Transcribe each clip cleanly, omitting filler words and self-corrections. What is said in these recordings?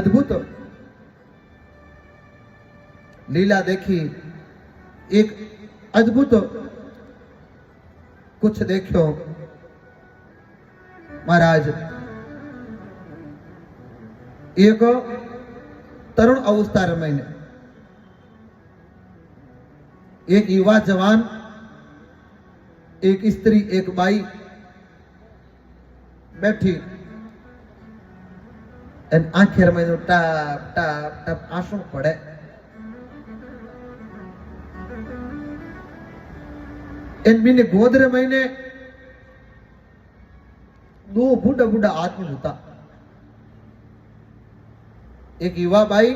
अद्भुत लीला देखी, एक अद्भुत कुछ देखो महाराज। एक तरुण अवस्था रमाईने एक युवा जवान, एक स्त्री, एक बाई बैठी आंखें रमाई टाप टाप टाप आंसू पड़े। इन बीने गोद रमाईने दो बूढ़ा बूढ़ा आदमी होता। एक युवा बाई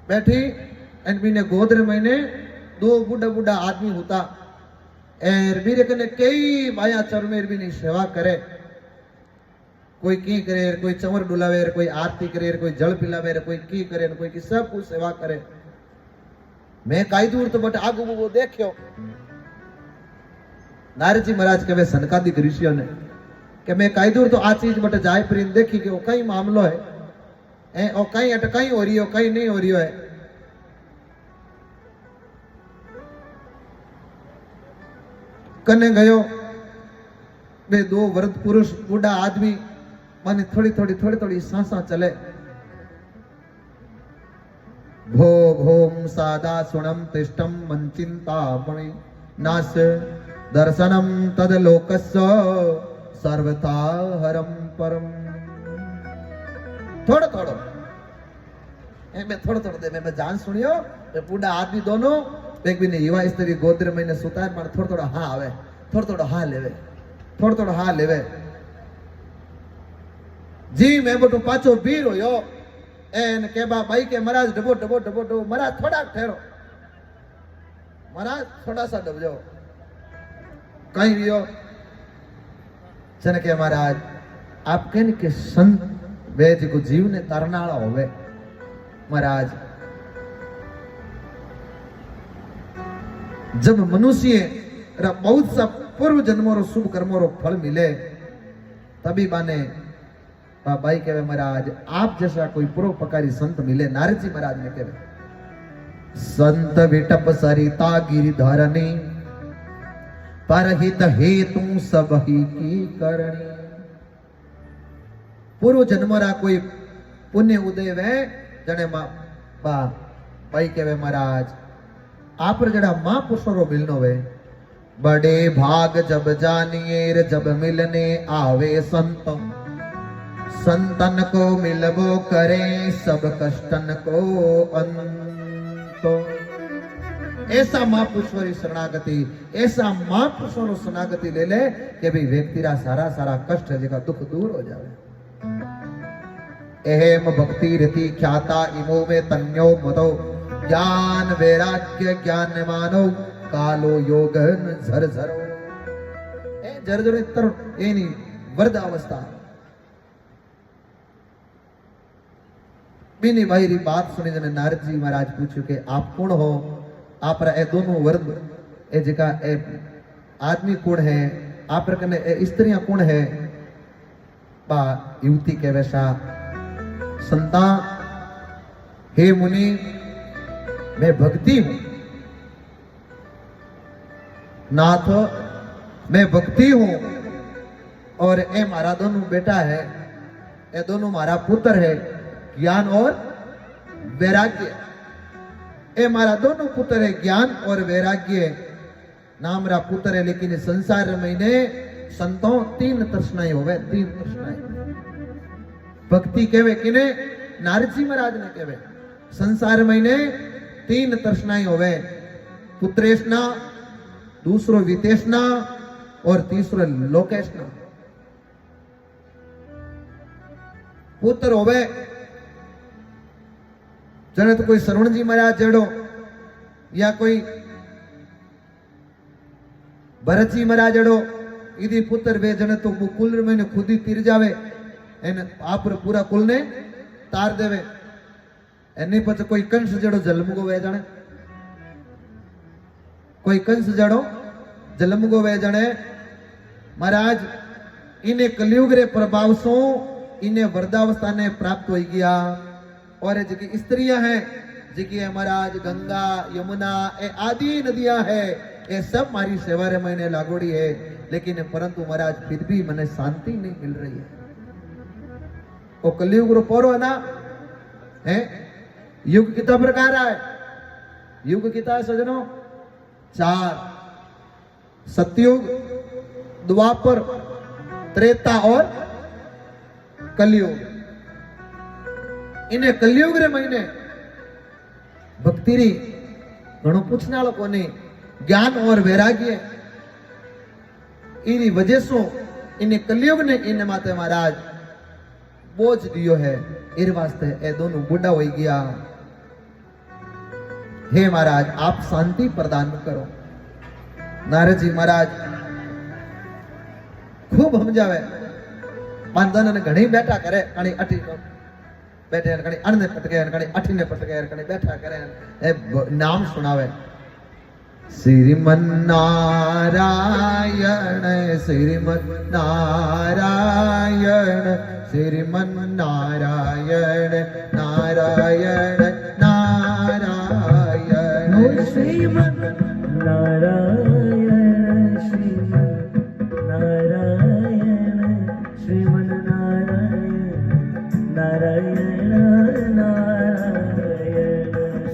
बैठी इन बीने गोद रमाईने दो बूढ़ा बूढ़ा आदमी होता। एर बीरे कने कई बाया चरमेर बीनी सेवा करे। कोई की करे, कोई चमर डुलावे, कोई आरती करे, कोई जल पिलावे, कोई की करे, कोई की सब कुछ सेवा करे। मैं काई दूर तो बट आगू वो देखियो नारद जी महाराज कहे सनकादिक ऋषियों ने कि मैं काई दूर तो आ चीज बट जाय प्रेम देखी कि वो कई मामलो है ए ओ कई अटकाई हो रही हो, कई नहीं हो रही है। कने गयो बे दो वृद्ध पुरुष बूढ़ा आदमी माने थोड़ी थोड़ी सांसा चले। भो भोम सादा सुणम तिष्टम मंचिंता मणि नास दर्शनम तद लोकस्य सर्वथा हरम परम। थोड़ो थोड़ो मैं थोड़ो थोड़ो दे मैं जान सुनियो बूढ़ा आदमी दोनों एक भी नहीं युवा स्त्री गोत्र महीने सुता है पर थोड़ा थोड़ा हाँ आवे, थोड़ा थोड़ा हाँ लेवे, थोड़ा थोड़ा हाँ लेवे जी। मैं बटू पाचो बीर हो यो एन के बा भाई के महाराज डबो डबो डबो डबो महाराज थोड़ा ठहरो, महाराज थोड़ा सा डब जाओ कहीं भी हो। चन के महाराज आप कहने के संत वेद को जीव ने तरनाला होवे महाराज। जब मनुष्य बहुत सा पूर्व जन्मों रो शुभ कर्मों रो फल मिले तभी बाने भाई कहे महाराज आप जैसा कोई परोपकारी संत मिले। नारद जी महाराज ने कहे संत विटप सरिता गिरिधरणी परहित हेतु सब ही की करणी। पूर्व जन्मरा कोई पुण्य उदय वे जने भाई कहे महाराज आप जड़ा महापुरुषों मिलनो वे बड़े भाग जब जानिए जब मिलने आवे संत। संतन को मिलबो करे सब कष्टन को अंत। ऐसा महापुरुषों शरणागति, ऐसा महापुरुषों शरणागति ले ले कि भाई व्यक्ति रा सारा सारा कष्ट है दुख दूर हो जाए। एहेम भक्ति रति ख्याता इमो में तन्यो मतो ज्ञान वैराग्य ज्ञान मानो कालो योगन झर झरो। ए झर झर तर ए नहीं वृद्ध अवस्था बिनी भाई री बात सुनी जने नारद जी महाराज पूछो कि आप कौन हो। आप रा ए दोनों वर्ग ए जका ए आदमी कौन है, आप कने ए स्त्रियां कौन है। बा युवती के वैसा संता हे मुनि मैं भक्ति हूं नाथ, मैं भक्ति हूं और ए मारा दोनों बेटा है, ए दोनों मारा पुत्र है ज्ञान और वैराग्य। ए मारा दोनों पुत्र है ज्ञान और वैराग्य। नाम रा पुत्र है लेकिन संसार महीने संतों तीन तृष्णाएं होवे, तीन तृष्णाएं। भक्ति कहवे किने नारद जी महाराज ने कहवे संसार महीने तीन तृष्णाएं होवे, पुत्रेष्णा, दूसरो वितेष्णा और तीसरो लोकेष्णा। पुत्र होवे जने तो कोई श्रवण जी महाराज जड़ो या कोई भरत जी महाराज जड़ो इदी पुत्र वे जने तो वो कुल में खुद ही तिर जावे एन आप पूरा कुल ने तार देवे। एनी पछ कोई कंस जड़ो जलमगो वे जाने, कोई कंस जड़ो जलमगो वे जाने महाराज इन्हें कलयुग रे प्रभाव सो इन्हें वृद्धावस्था ने प्राप्त हो गया और जी स्त्रियां हैं जी महाराज गंगा यमुना ए आदि नदियां है ये सब मारी सेवा रे मैंने लागोड़ी है लेकिन परंतु महाराज फिर भी मने शांति नहीं मिल रही है। वो कलयुग रो पोरो ना है युग कितना प्रकार है युग कितना है सजनों 4 सतयुग द्वापर त्रेता और कलयुग। इन्हें कलयुग रे महीने भक्ति री घणो पूछना लोगों ने ज्ञान और वैराग्य इनी वजह से इन्हें कलयुग ने इन माते महाराज बोझ दियो है एर वास्ते ए दोनों बुढ़ा हो गया। हे महाराज आप शांति प्रदान करो। नारद जी महाराज खूब समझावे बांधन ने घणी बैठा करे कणी अठी बैठे कणी अणने पटके कणी अठी ने पटके कणी बैठा करे ए नाम सुनावे श्रीमन नारायण श्रीमन नारायण श्रीमन नारायण नारायण नारायण श्रीमन नारायण श्रीमन नारायण नारायण नारायण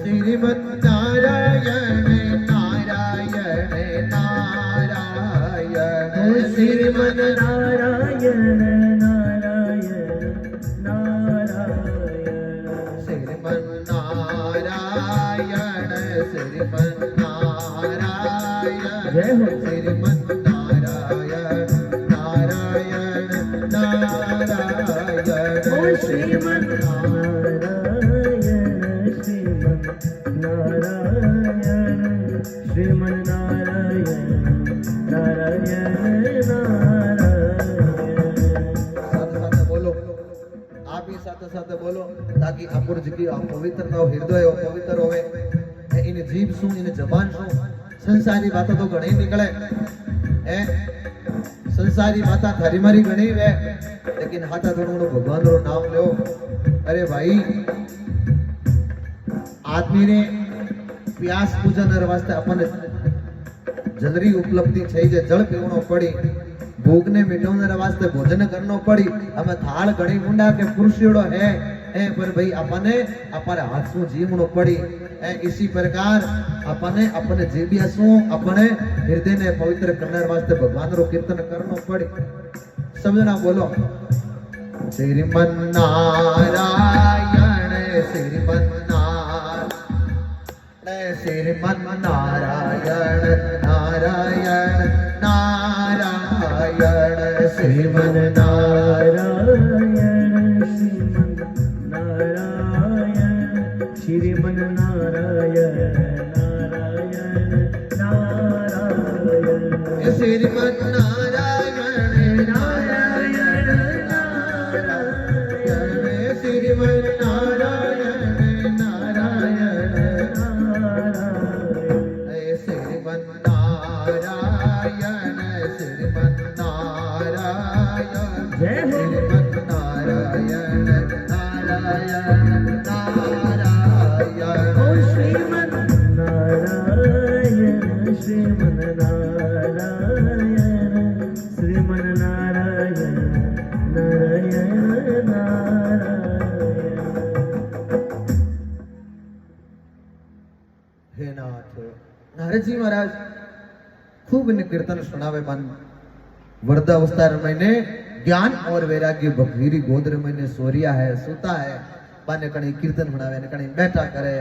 श्रीमन नारायण नारायण नारायण श्रीमन नारायण नारायण नारायण श्रीमन नारायण श्रीमन नारायण जय हो श्रीमन नारायण नारायण नारायण श्रीमन नारायण श्रीमन नारायण नारायण साथ बोलो आप ही साथ बोलो ताकि अपुर जी की पवित्रता हो हृदय हो पवित्र होवे इन जीभ सु इन जबान सु संसारी बातें तो घणी निकले है संसारी बातें थारी मारी घणी वे लेकिन हाथा थोड़ो भगवान रो नाम लो। अरे भाई आदमी ने प्यास पूजन वास्ते अपन जलरी उपलब्धि छई जे जल पीवनो पड़ी भूख ने मिटाने वास्ते भोजन करनो पड़ी हमें थाल घणी मुंडा के पुरुषोड़ो है पर भाई अपने अपने हाथ सु जीवनो पड़ी इसी प्रकार अपने अपने जीविया सु अपने हृदय ने पवित्र करने वास्ते भगवान रो कीर्तन करनो पड़ी। समझना बोलो श्रीमन नारायण श्रीमन नारायण श्रीमन नारायण नारायण नारायण श्रीमन नारायण श्रीमन नारायण नारायण नारायण श्रीमन नारायण नारायण नारायण श्रीमन नारायण नारायण श्रीमन नारायण श्रीमन नारायण श्रीमन नारायण नारायण नारायण श्रीमन नारायण श्रीमन नारायण श्रीमन नारायण नारायण नारायण। हे नाथ नारद जी महाराज खूब इन कीर्तन सुनावे मन वृद्धावस्था महीने ज्ञान और वैराग्य भक्ति गोद महीने सोरिया है सोता है बाने कणी कीर्तन बनावे ने कणी बैठा करे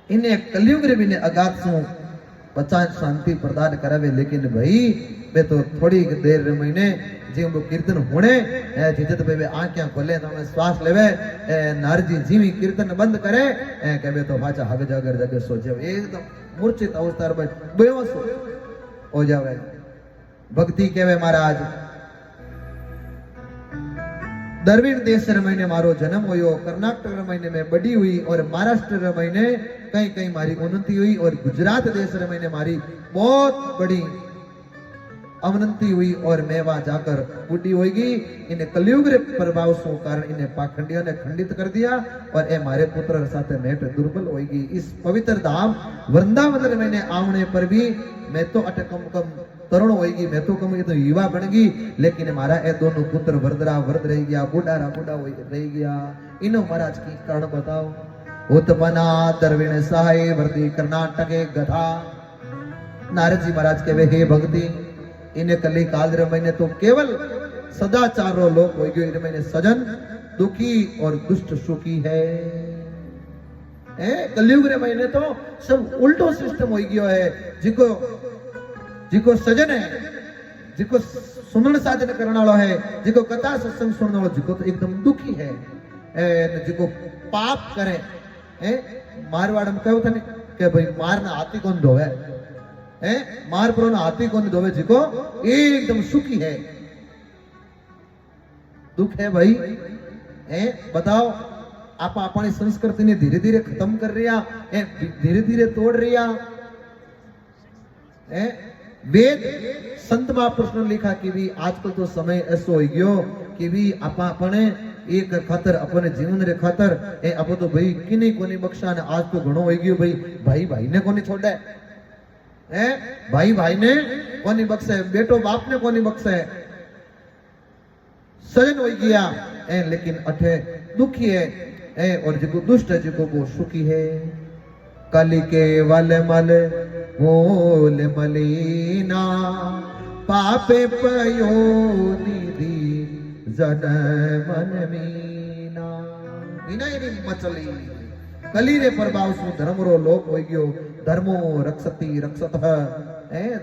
इन्हें कलयुग रे बिने अगात सु बचान शांति प्रदान करावे लेकिन भाई बे तो थोड़ी देर महीने जी वो कीर्तन होने जिजत बे आंखें खोले तो में श्वास लेवे नारजी जीवी कीर्तन बंद करे के बे तो पाछा हग जागर जगे सो जावे एकदम मूर्छित अवस्था में बेहोश हो जावे। भक्ति केवे महाराज दरवीर देश महीने मारो जन्म हुयो कर्नाटक महीने में बड़ी हुई और महाराष्ट्र महीने कहीं कहीं मारी उन्नति हुई और गुजरात देश महीने मारी बहुत बड़ी अवनति हुई और मैं वहां जाकर बूढ़ी होगी। इन्हें कलयुग रे प्रभाव सो कारण इन्हें पाखंडियों ने खंडित कर दिया और ए मारे पुत्र साथे मेट दुर्बल होगी। इस पवित्र धाम वृंदावन में मैंने आवने पर भी मैं तो अटे कम कम तरुण होगी, मैं तो कम तो युवा बन गई, लेकिन मारा ए दोनों पुत्र वरदरा वरद रह गया, बूढ़ा रह गया। इनो महाराज की कारण बताओ। उत्पन्ना दरविण सहाय वर्दी कर्नाटक गधा। नारद जी महाराज के वे हे भक्ति इन्हें कली काल रे मैंने तो केवल सदाचारो लोग हो गयो, इन्हें मैंने सजन दुखी और दुष्ट सुखी है। कलयुग रे मैंने तो सब उल्टो सिस्टम हो गयो है। जिको जिको सजन है, जिको सुनन साधन करने वाला है, जिको कथा सत्संग सुनने वाला, जिको तो एकदम दुखी है। जिको पाप करे मारवाड़ में कहू था कि भाई मारना हाथी कौन धोवे, मार पर हाथी कौन धोवे, जिको एकदम सुखी है। दुख है भाई। बताओ आप अपनी संस्कृति ने धीरे धीरे खत्म कर रही है, धीरे धीरे तोड़ रही है। वेद संत महापुरुष ने लिखा कि भी आजकल तो समय ऐसो हो गयो कि भी आप अपने एक खातर अपने जीवन रे खातर अब तो भाई किने कोनी बख्शा ने आज तो घणो हो गयो भाई, भाई भाई ने कोनी छोड़े, भाई भाई ने कोनी बख्शे, बेटो बाप ने कोनी बख्शे। सजन हो गया लेकिन अठे दुखी है और जो दुष्ट है जो वो सुखी है। कली के वल मल मोल मलीना पापे पयो निधि जन मन मीना। विनय मचली कली रे प्रभाव सु धर्म रो लोप हो गयो। धर्मो रक्षति रक्षत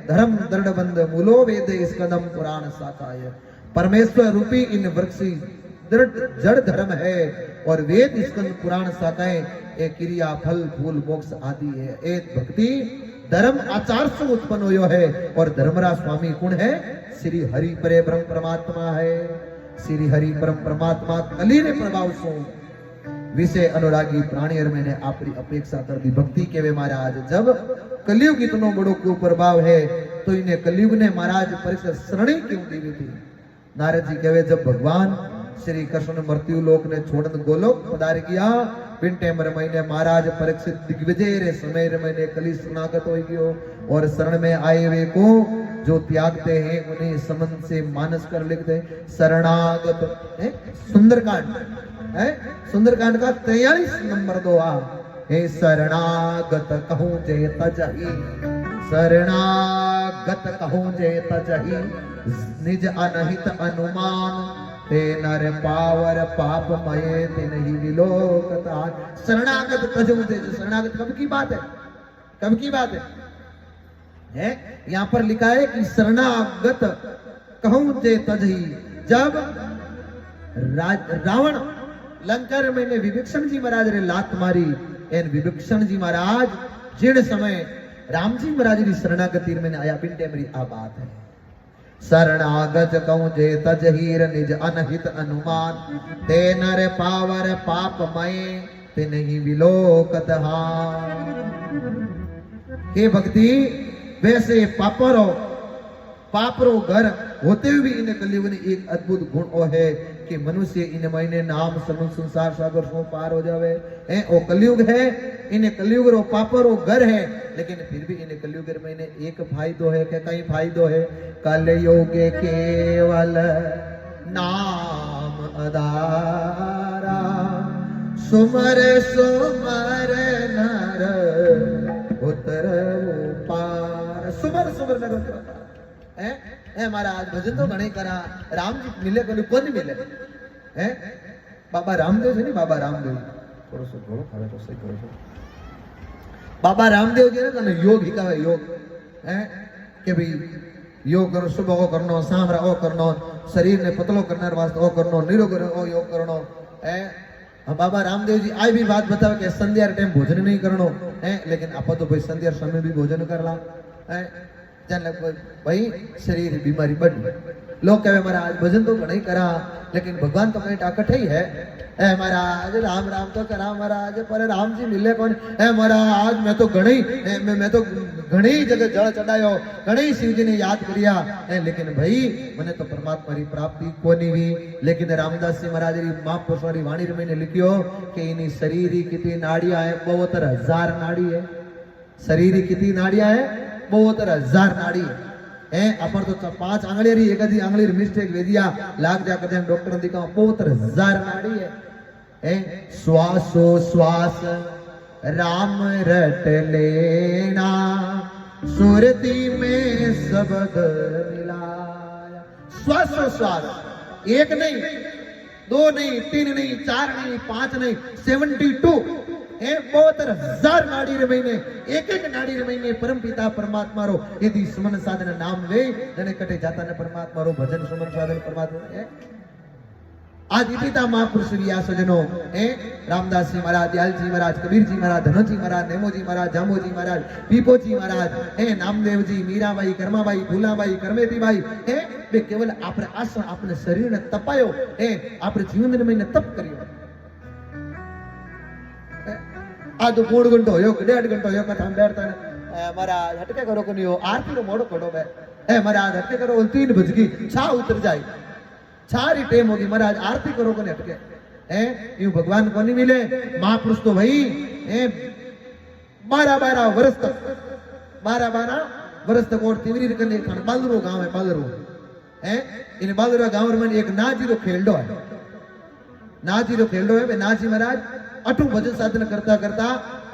धर्म दृढ़ बंध मूलो वेद इस कदम पुराण साकाय। परमेश्वर रूपी इन वृक्षी दृढ़ जड़ धर्म है और वेद स्कंद पुराण शाखाएं एक क्रिया फल फूल मोक्ष आदि है। एक भक्ति धर्म आचार से उत्पन्न हुयो है और धर्मराज स्वामी कौन है? श्री हरि परे ब्रह्म परमात्मा है। श्री हरि परम परमात्मा कली रे प्रभाव सो विषय अनुरागी प्राणी और मैंने आपकी अपेक्षा कर दी भक्ति के वे महाराज। जब कलयुग इतनो बड़ो क्यों प्रभाव है तो इन्हें कलयुग ने महाराज परिसर शरणी क्यों दी थी? नारद जी कहे जब भगवान श्री कृष्ण मृत्यु लोक ने छोड़न गोलोक पधार गया पिंटे मर महीने महाराज परीक्षित दिग्विजय रे समय रे मैंने कली शरणागत हो गयो और शरण में आए वे को जो त्यागते हैं उन्हें समन से मानस कर लिखते शरणागत है। सुंदरकांड है, सुंदरकांड का 43 नंबर दोहा हे शरणागत कहूं जय तजहि, शरणागत कहूं जय तजहि निज अनहित अनुमान ते नर पावर पाप मये ते नहीं विलोकता। शरणागत कहूं जय, शरणागत कब की बात है? कब की बात है? यहां पर लिखा है कि शरणागत कहूं जय तजहि। जब रावण लंका में मैंने विभीषण जी महाराज रे लात मारी एन विभीषण जी महाराज जिन समय राम जी महाराज की शरणागति मैंने आया पिंटे मेरी आ बात है। शरणागत कहूं जे तजहीर निज अनहित अनुमान ते नर पावर पाप मय ते नहीं विलोकत हां। हे भक्ति वैसे पापरो घर होते हुए भी इन्हें कलयुग ने एक अद्भुत गुण ओ है कि मनुष्य इन महीने नाम समुद्र संसार सागर सो पार हो जावे है। ओ कलयुग है, इन्हें कलयुग रो पापरो घर है, लेकिन फिर भी इन्हें कलयुग रे महीने एक फायदो है कि कई फायदो है। कलयुग केवल नाम अदारा सुमर सुमर नर उतर पार। सुमर सुमर नर उतर पार है महाराज। भजन तो घणे करा, राम जी मिले कोनी मिले है। बाबा रामदेव जी नहीं, बाबा रामदेव थोड़ो सो बोलो खावे तो सही करो। बाबा रामदेव जी ने कने योग ही कहे योग है कि भाई योग करो, सुबह को करनो, शाम रा ओ करनो, शरीर ने पतलो करने वास्ते ओ करनो, निरोग ओ योग करनो है। बाबा रामदेव जी आई भी बात बतावे कि संध्या टाइम भोजन नहीं करनो है, लेकिन आप तो भाई संध्या समय भी भोजन करला है। भाई शरीर बीमारी बढ़ी। लोग कहे महाराज भजन तो घणा ही करा, लेकिन भगवान तो कहीं टाकट ही है। महाराज राम राम तो करा महाराज, पर राम जी मिले कौन है? महाराज मैं तो घणे मैं तो घणी जगह जल चढ़ायो, घणी शिवजी ने याद करिया, लेकिन भाई मने तो परमात्मा री प्राप्ति कोनी हुई। लेकिन रामदास जी महाराज री महापुरुषों री वाणी रे मैंने लिखियो कि इनी शरीर री कितनी नाड़ियां है, 72,000 नाड़ी है। शरीर री कितनी नाड़ियां है, 72,000 नाड़ी है। अपन तो 5 आंगली री एक आधी आंगली री मिस्टेक वेदिया लाग जा कर डॉक्टर ने दिखा 72,000 नाड़ी है। श्वासो श्वास राम रट लेना, सुरती में शब्द मिलाया। श्वासो श्वास, एक नहीं, 2 नहीं, 3 नहीं, 4 नहीं, 5 नहीं, 72 72,000 नाड़ी रे महीने, एक एक नाड़ी रे महीने परम पिता परमात्मा रो यदि सुमन साधन नाम वे जने कटे जाता ने परमात्मा रो भजन सुमन साधन परमात्मा है। आज पिता महापुरुष रिया सजनो रामदास जी महाराज, दयाल जी महाराज, कबीर जी महाराज, धनोजी महाराज, नेमो जी महाराज, जामो जी महाराज, पीपो जी महाराज, नामदेव जी, मीराबाई, कर्माबाई, फूलाबाई, करमेती बाई, वे केवल आपने आसन अपने शरीर ने तपायो, अपने जीवन में तप करियो। आज 1.5 घंटो होयो, 1.5 घंटो होयो कथा में बैठता ने महाराज हटके करो को नहीं हो, आरती रो मोड़ो करो बे, महाराज हटके करो 3 बज गई, छा उतर जाए, सारी टेम होगी, महाराज आरती करो को नहीं हटके। यूं भगवान को नहीं मिले। महापुरुष तो भाई 12-12 वर्ष तक, 12-12 वर्ष तक और तिवरी करने खान बालरो गांव है, बालरो इन बालरो गांव में एक नाजी रो खेलडो है, नाजी रो खेलडो है। नाजी महाराज अठू भजन साधन करता करता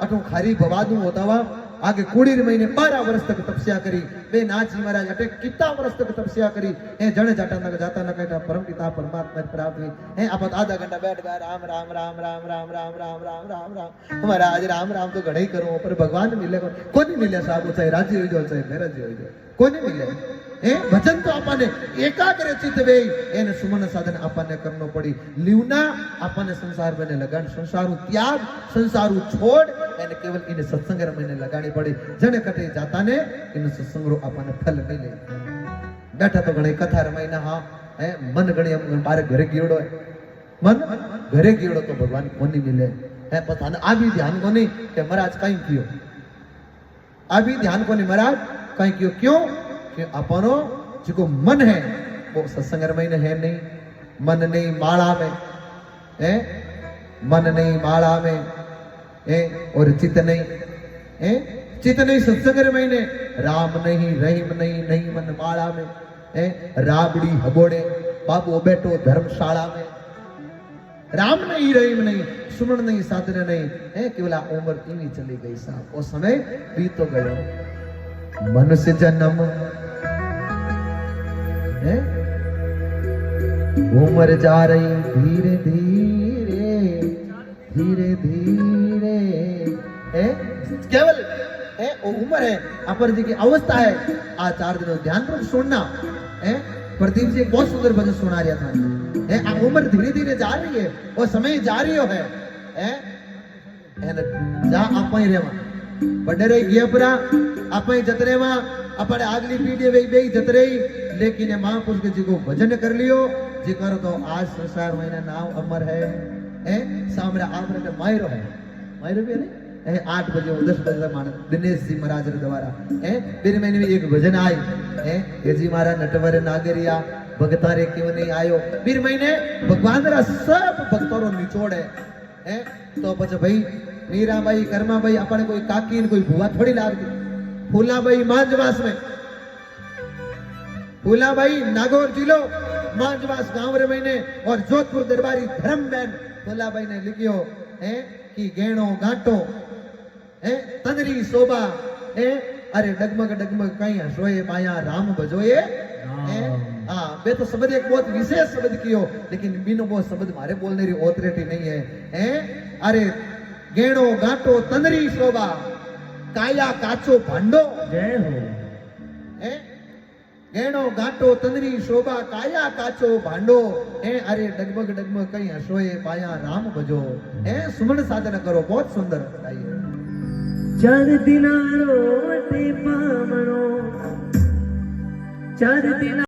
अठू खारी बवादू होता हुआ आगे 20 महीने 12 वर्ष तक तपस्या करी। वे नाथ जी महाराज अटे कितना वर्ष तक तपस्या करी जने जाता न कहता परम पिता परमात्मा प्राप्त हुई। आप आधा घंटा बैठ गया राम राम राम राम राम राम राम राम राम राम महाराज राम राम तो घणे करो पर भगवान मिले को नहीं मिले साहब, चाहे राजी हो जाओ चाहे बेराजी हो जाओ, को नहीं मिले। भजन तो आपने एकाग्र चित्त वे एने सुमन साधन आपने करनो पड़ी। लीवना आपने संसार में लगान, संसारू त्याग, संसारू छोड़ एने केवल इन सत्संग में लगानी पड़ी। जने कटे जाता ने इन सत्संग रो आपने फल मिले। बैठा तो घणे कथा रमाईना हाँ मन घणे हम मारे घरे गियोड़ो है, मन घरे गियोड़ो तो भगवान को नहीं मिले है। पता न आ भी ध्यान को नहीं कि महाराज कहीं कियो, आ भी ध्यान को नहीं महाराज कहीं कियो, क्यों कि अपनो जो मन है वो सत्संग में है नहीं, मन नहीं माला में है, मन नहीं माला में है और चित नहीं है, चित नहीं सत्संग में ने, राम नहीं रहीम नहीं, नहीं मन माला में है, राबड़ी हबोड़े बाबू बैठो धर्मशाला में, राम नहीं रहीम नहीं, सुमन नहीं साधन नहीं है, केवल उम्र इन्हीं चली गई साहब, वो समय बीत तो गयो। मनुष्य जन्म है, उम्र जा रही धीरे धीरे धीरे धीरे है, केवल है उम्र है अपर जी की अवस्था है। आज 4 दिनों ध्यान पूर्वक सुनना है। प्रदीप जी एक बहुत सुंदर भजन सुना रहा था है, उम्र धीरे धीरे जा रही है और समय जा रही है जा आप ही रेवा बड़े रही गया पूरा आप ही जतरे वा अपने आगली पीढ़ी वे बे जतरे, लेकिन महापुरुष के जी को भजन कर लियो जी करो तो आज संसार महीना नाम अमर है सामने आमरे के मायरो है, मायरो भी नहीं 8 बजे 10 बजे मान दिनेश जी महाराज द्वारा मेरे महीने में एक भजन आई ये जी महाराज नटवर नागरिया भगता रे क्यों नहीं आयो, फिर महीने भगवान रा सब भक्तों रो निचोड़ है तो बच भाई मीराबाई कर्माबाई अपने कोई काकी कोई भुआ थोड़ी लागती, फूलाबाई मांजवास में, फूलाबाई नागौर जिलो मांजवास गांव रे महीने और जोधपुर दरबारी धर्मबेन फूलाबाई ने लिखियो है कि गेणो गांटो है तंदरी शोभा है, अरे डगमग डगमग कहीं हसोए माया राम भजोए हाँ बे तो शब्द एक बहुत विशेष शब्द कियो, लेकिन बिनो वो शब्द मारे बोलने री ऑथोरिटी नहीं है अरे गेणो गांटो तंदरी शोभा काया काचो भांडो जय हो गेणो गांटो तंदरी शोभा काया काचो भांडो अरे डगमग डगमग कहीं हसोए पाया राम भजो सुमन साधन करो। बहुत सुंदर गाइए। 4 दिनारो ते पामणो 4 दिन